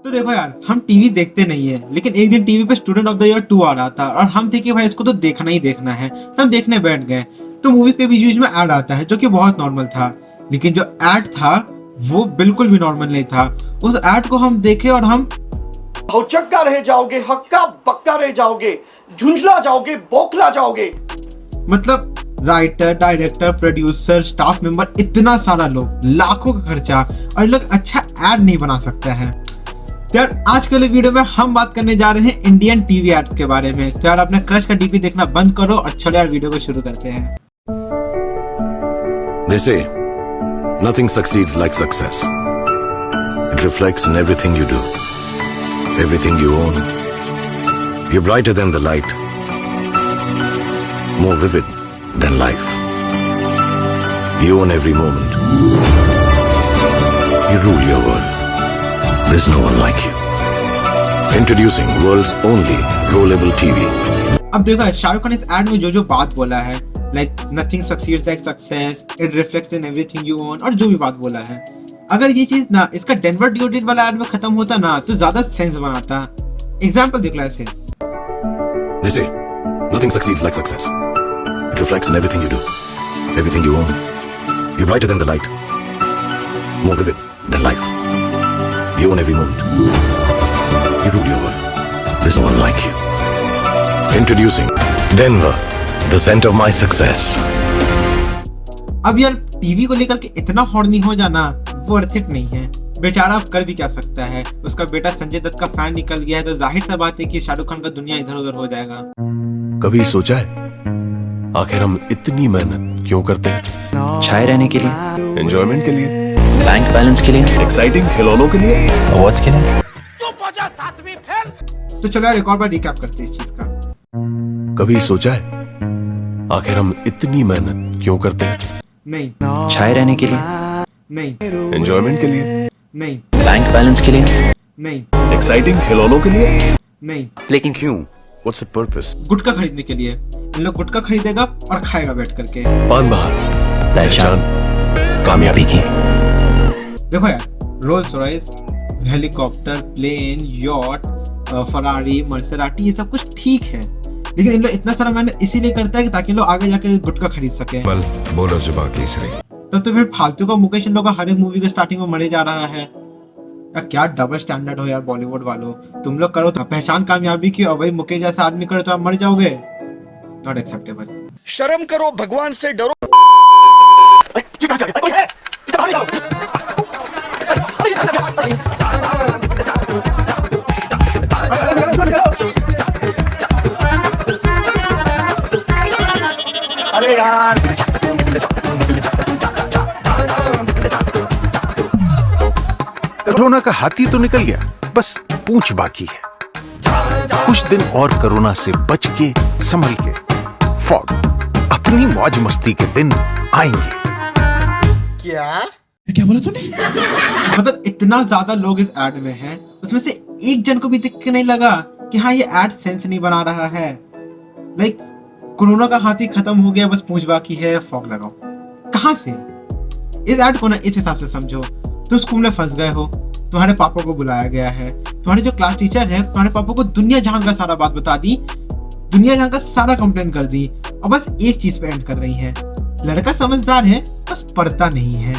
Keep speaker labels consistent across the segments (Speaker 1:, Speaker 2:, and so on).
Speaker 1: तो देखो यार, हम टीवी देखते नहीं है, लेकिन एक दिन टीवी पे स्टूडेंट ऑफ द ईयर 2 आ रहा था और हम थे कि भाई इसको तो देखना ही देखना है, तो हम देखने बैठ गए। तो मूवीज के बीच बीच में ऐड आता है जो कि बहुत नॉर्मल था, लेकिन जो ऐड था वो बिल्कुल भी नॉर्मल नहीं था। उस ऐड को हम देखे और हम
Speaker 2: चक्का रह जाओगे, हक्का बक्का रह जाओगे, झुंझला जाओगे, बौखला जाओगे।
Speaker 1: मतलब writer, director, producer, staff member, इतना सारा लोग, लाखों का खर्चा, और लोग अच्छा ऐड नहीं बना सकते हैं। यार आज के वीडियो में हम बात करने जा रहे हैं इंडियन टीवी एड्स के बारे में। तो यार अपने क्रश का डीपी देखना बंद करो और चलो यार वीडियो को शुरू करते हैं।
Speaker 3: They say nothing succeeds like success. It reflects in everything you do, everything you own. You're brighter than the light, more vivid than life. You own every moment. You rule your world. There's no one like you. Introducing world's only rollable TV.
Speaker 1: अब देखो शाहरुख खान इस add में जो बात बोला है, like nothing succeeds like success, it reflects in everything you own, और जो भी बात बोला है, अगर ये चीज ना इसका डेनवर डिओड्रेंट वाला एड में खत्म होता ना तो ज्यादा सेंस बनाता। एग्जांपल देख लो ऐसे।
Speaker 3: They say nothing succeeds like success. It reflects in everything you do, everything you own. You're brighter than the light, more vivid than life. You own every moment. You rule your world. There's no one like you. Introducing Denver, the center of my success.
Speaker 1: अब यार TV को लेकर के इतना horny हो जाना worth it नहीं है। बेचारा अब कर भी क्या सकता है, उसका बेटा संजय दत्त का फैन निकल गया है, तो जाहिर सा बात है कि शाहरुख खान का दुनिया इधर उधर हो जाएगा।
Speaker 4: कभी सोचा है आखिर हम इतनी मेहनत क्यों करते हैं?
Speaker 5: छाए रहने के लिए,
Speaker 4: एंजॉयमेंट के लिए,
Speaker 5: बैंक बैलेंस के लिए,
Speaker 4: एक्साइटिंग खिलौनों के लिए,
Speaker 5: अवार्ड्स के लिए।
Speaker 1: तो चलो यार एक और बार रिकैप करते हैं इस चीज का।
Speaker 4: कभी सोचा है आखिर हम इतनी मेहनत क्यों करते हैं?
Speaker 1: नहीं,
Speaker 5: छाए रहने के लिए,
Speaker 1: नहीं,
Speaker 4: एंजॉयमेंट के लिए,
Speaker 1: नहीं,
Speaker 5: बैंक बैलेंस के लिए,
Speaker 1: नहीं,
Speaker 4: एक्साइटिंग खिलौनों के लिए,
Speaker 1: नहीं,
Speaker 3: लेकिन क्यों? What's the purpose?
Speaker 1: गुटखा खरीदने के लिए। इन लोग गुटखा खरीदेगा और खाएगा बैठ करके।
Speaker 4: पान बहार,
Speaker 5: पहचान, कामयाबी की।
Speaker 1: देखो यार, Rolls Royce, helicopter, plane, yacht, Ferrari, Maserati, ये सब कुछ ठीक है, लेकिन इन लोग इतना सारा मेहनत इसीलिए करता है कि ताकि लोग आगे जाकर गुटखा खरीद सके।
Speaker 4: बोलो जुबान केसरी।
Speaker 1: तब तो फिर फालतू का मुकेश इन लोग का हर एक मूवी के स्टार्टिंग में मरे जा रहा है। यार क्या डबल स्टैंडर्ड हो यार बॉलीवुड वालों। तुम लोग करो तो पहचान कामयाबी की, और वही मुकेश जैसा आदमी करे तो आप मर जाओगे। Not acceptable.
Speaker 2: शर्म करो, भगवान से डरो। अरे यार
Speaker 6: कोरोना का हाथी तो निकल गया, बस पूंछ बाकी है। कुछ दिन और कोरोना से बच के संभल के फॉग अपनी मौज मस्ती के दिन आएंगे।
Speaker 2: क्या बोला तूने?
Speaker 1: मतलब इतना ज्यादा लोग इस एड में हैं, उसमें से एक जन को भी देख के नहीं लगा कि हाँ ये एड सेंस नहीं बना रहा है। लाइक कोरोना का हाथी खत्म हो गया, बस पूंछ बाकी है, फॉग लगाओ। कहां से? इस एड को ना इस हिसाब से समझो, तुम स्कूल में फंस गए हो, तुम्हारे पापा को बुलाया गया है, तुम्हारे जो क्लास टीचर है तुम्हारे पापा को दुनिया जहां का सारा बात बता दी, दुनिया जहां का सारा कंप्लेन कर दी, और बस एक चीज पे एंड कर रही है, लड़का समझदार है बस पढ़ता नहीं है।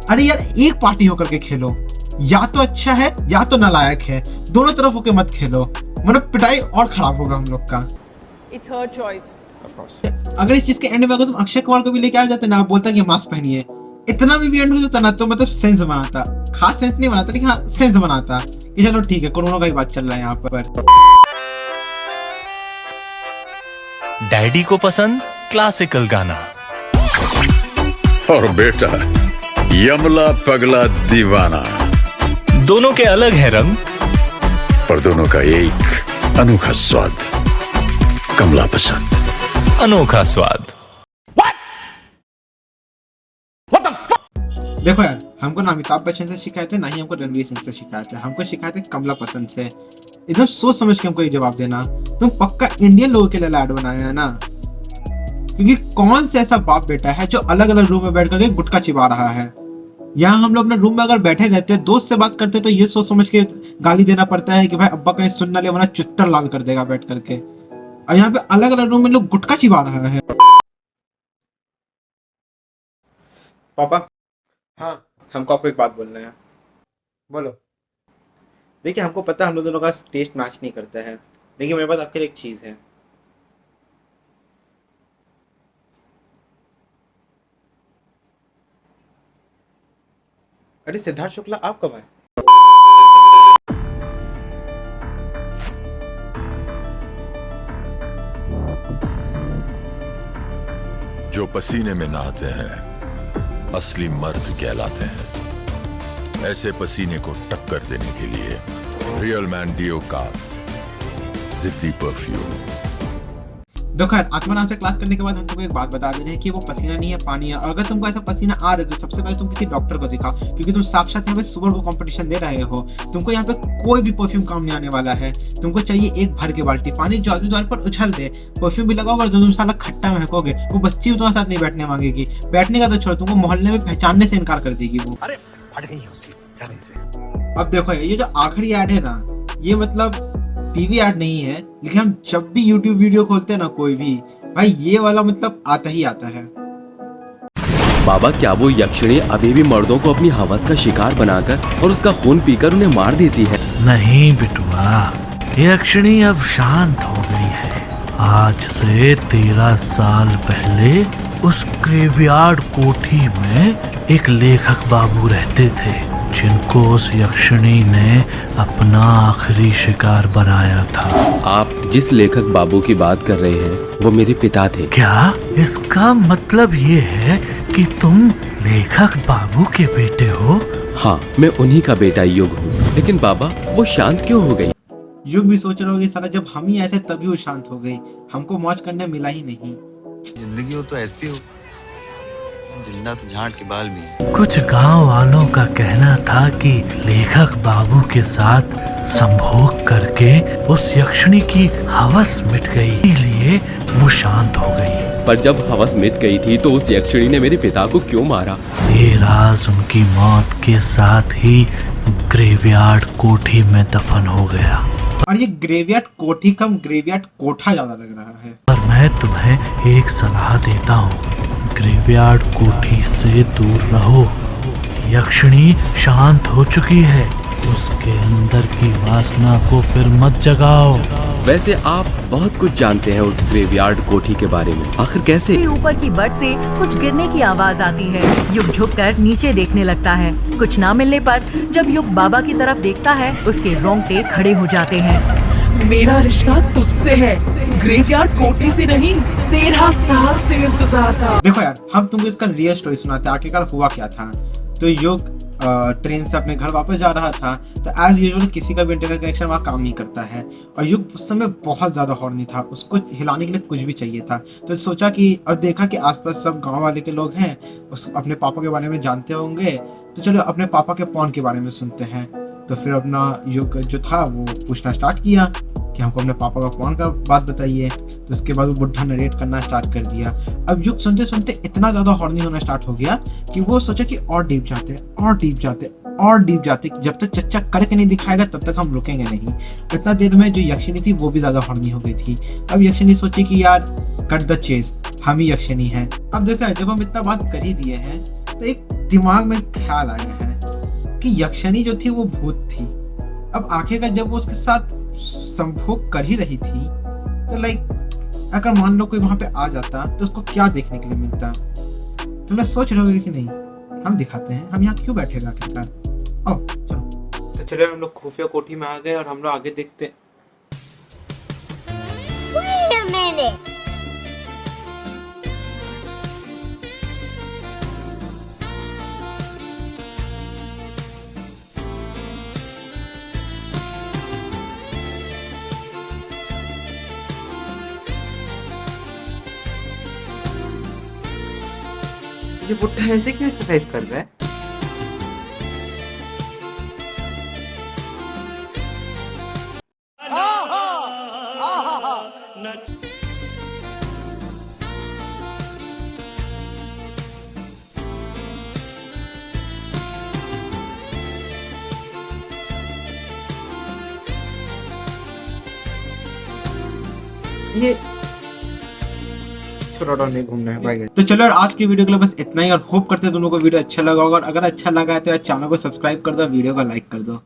Speaker 1: अरे यार एक पार्टी होकर के खेलो, या तो अच्छा है या तो नालायक है, दोनों तरफ होके मत खेलो, मतलब पिटाई और खराब होगा हम लोग का।
Speaker 7: It's her choice.
Speaker 2: Of course.
Speaker 1: अगर इस चीज के एंड में अगर तुम अक्षय कुमार को भी लेके आ जाते ना, आप बोलता कि मास्क पहनिए, इतना भी एंड हो जाता ना तो मतलब सेंस बनाता। खास सेंस नहीं बनाता, लेकिन हाँ सेंस बनाता कि चलो ठीक है कोरोना का ही बात चल रहा है यहाँ पर।
Speaker 8: डैडी को पसंद क्लासिकल गाना
Speaker 9: और बेटा यमला पगला दीवाना,
Speaker 8: दोनों के अलग है रंग,
Speaker 9: पर दोनों का एक अनोखा स्वाद। कमला पसंद,
Speaker 8: अनोखा स्वाद।
Speaker 1: देखो यार, हमको ना अमिताभ बच्चन से शिकायत है, ना ही हमको रणवीर सिंह से शिकायत है, हमको शिकायत है कमला पसंद से। एकदम सोच समझ के हमको ये जवाब देना। तुम पक्का इंडियन लोगों के लिए ऐड बनाया है ना, क्योंकि कौन सा ऐसा बाप बेटा है जो अलग अलग रूम में बैठ करके गुटखा चिबा रहा है। यहाँ हम लोग अपने रूम में अगर बैठे रहते हैं, दोस्त से बात करते हैं, तो ये सोच समझ के गाली देना पड़ता है कि भाई अब्बा कहीं सुन ना ले वरना चुत्तर लाल कर देगा बैठ करके। और यहाँ पे अलग अलग रूम में लोग गुटखा चिबा रहा है। पापा, हाँ हमको आपको एक बात बोलना है। बोलो। देखिए हमको पता है हम लोग दोनों का टेस्ट मैच नहीं करता है, लेकिन मेरे पास आपके लिए एक चीज है। अरे सिद्धार्थ शुक्ला, आप कब आए?
Speaker 9: जो पसीने में नहाते हैं असली मर्द कहलाते हैं। ऐसे पसीने को टक्कर देने के लिए रियल मैन डियो का जिद्दी परफ्यूम।
Speaker 1: देखो यार, आत्मनाम से क्लास करने के बाद हम तुमको एक बात बता दे रहे हैं कि वो पसीना नहीं है, पानी है। और अगर तुमको ऐसा पसीना आ रहा है तो सबसे पहले तुम किसी डॉक्टर को दिखाओ, क्योंकि तुम साक्षात यहाँ पे सुअर को कंपटीशन दे रहे हो। तुमको यहाँ पे कोई भी परफ्यूम काम नहीं आने वाला है। तुमको चाहिए एक भर के बाल्टी पानी, जो आजू द्वार पर उछल दे, परफ्यूम भी लगाओगे, तुम साला खट्टा महकोगे। वो बच्ची भी तुम्हारे साथ नहीं बैठने मांगेगी, बैठने का तो छोड़, तुमको मोहल्ले में पहचानने से इनकार कर देगी वो।
Speaker 6: अरे फट गई उसकी जाने से।
Speaker 1: अब देखो ये जो आखिरी ऐड है ना, ये मतलब टीवी ऐड नहीं है, लेकिन हम जब भी यूट्यूब वीडियो खोलते हैं ना कोई भी, भाई ये वाला मतलब आता ही आता है।
Speaker 7: बाबा, क्या वो यक्षिणी अभी भी मर्दों को अपनी हवस का शिकार बनाकर और उसका खून पीकर उन्हें मार देती है?
Speaker 10: नहीं बिटुआ, यक्षिणी अब शांत हो गई है। आज से 13 साल पहले उस ग्रेवयार्ड कोठी में एक लेखक बाबू रहते थे, जिनको उस यक्षिणी ने अपना आखिरी शिकार बनाया था।
Speaker 7: आप जिस लेखक बाबू की बात कर रहे हैं वो मेरे पिता थे।
Speaker 10: क्या इसका मतलब ये है कि तुम लेखक बाबू के बेटे हो?
Speaker 7: हाँ, मैं उन्हीं का बेटा युग हूँ। लेकिन बाबा, वो शांत क्यों हो गई?
Speaker 1: युग भी सोच रहा होगी साला जब हम ही आए थे तभी वो शांत हो गई, हमको मौज करने मिला ही नहीं।
Speaker 11: जिंदगी हो तो ऐसी हो, जिंदा तो झाड़ के बाल भी।
Speaker 10: कुछ गांव वालों का कहना था कि लेखक बाबू के साथ संभोग करके उस यक्षिणी की हवस मिट गई, इसलिए वो शांत हो गई।
Speaker 7: पर जब हवस मिट गई थी तो उस यक्षिणी ने मेरे पिता को क्यों मारा?
Speaker 10: ये राज उनकी मौत के साथ ही ग्रेवयार्ड कोठी में दफन हो गया।
Speaker 1: और ये ग्रेवयार्ड कोठी कम ग्रेवयार्ड कोठा ज्यादा लग रहा है।
Speaker 10: और मैं तुम्हें एक सलाह देता हूँ, ग्रेवयार्ड कोठी से दूर रहो। यक्षिणी शांत हो चुकी है, उसके अंदर की वासना को फिर मत जगाओ।
Speaker 7: वैसे आप बहुत कुछ जानते हैं उस ग्रेवयार्ड कोठी के बारे में, आखिर कैसे?
Speaker 12: ऊपर की बर्थ से कुछ गिरने की आवाज आती है। युग झुककर नीचे देखने लगता है। कुछ ना मिलने पर जब युग बाबा की तरफ देखता है, उसके रोंगटे खड़े हो जाते हैं।
Speaker 13: मेरा रिश्ता तुझसे है, ग्रेवयार्ड कोठी से नहीं। 13 साल से इंतजार था।
Speaker 1: देखो यार, हम तुमको इसका रियल स्टोरी सुनाते हैं, आखिरकार हुआ क्या था। तो युग ट्रेन से अपने घर वापस जा रहा था, तो एज यूजुअल किसी का भी इंटरनेट कनेक्शन वहाँ काम नहीं करता है। और युग उस समय बहुत ज़्यादा हॉर्नी था, उसको हिलाने के लिए कुछ भी चाहिए था। तो सोचा कि और देखा कि आसपास सब गांव वाले के लोग हैं, उस अपने पापा के बारे में जानते होंगे, तो चलो अपने पापा के पॉन के बारे में सुनते हैं। तो फिर अपना युग जो था वो पूछना स्टार्ट किया कि हमको अपने पापा का कौन का बात बताइए। तो उसके बाद वो बुढ़ा नरेट करना स्टार्ट कर दिया। अब युग सुनते सुनते इतना ज़्यादा हॉर्नी होना स्टार्ट हो गया कि वो सोचा कि और डीप जाते और डीप जाते और डीप जाते, जब तक चच्चा करके नहीं दिखाएगा तब तक हम रुकेंगे नहीं। इतना देर में जो यक्षिणी थी वो भी ज़्यादा हॉर्नी हो गई थी। अब यक्षिणी सोची कि यार कट द चेज, हम ही यक्षिणी हैं। अब देखो जब हम इतना बात कर ही दिए हैं तो एक दिमाग में ख्याल आया है कि यक्षिणी जो थी वो भूत थी। अब आखिरकार जब वो उसके साथ संभोग कर ही रही थी, तो लाइक अगर मान लो कोई वहां पे आ जाता तो उसको क्या देखने के लिए मिलता। तुमने सोच रहे होगे कि नहीं, हम दिखाते हैं, हम यहाँ क्यों बैठेगा आखिरकार। ओ चलो, तो चलो हम लोग खुफिया कोठी में आ गए और हम लोग आगे देखते।
Speaker 14: Wait a minute.
Speaker 1: ये बुढ़ा ऐसे क्यों एक्सरसाइज कर रहा है? ये छोटा नहीं घूमना है भाई। तो चलो यार आज की वीडियो के लिए बस इतना ही, और होप करते हैं दोनों को वीडियो अच्छा लगा होगा, और अगर अच्छा लगा है तो यार चैनल को सब्सक्राइब कर दो, वीडियो को लाइक कर दो।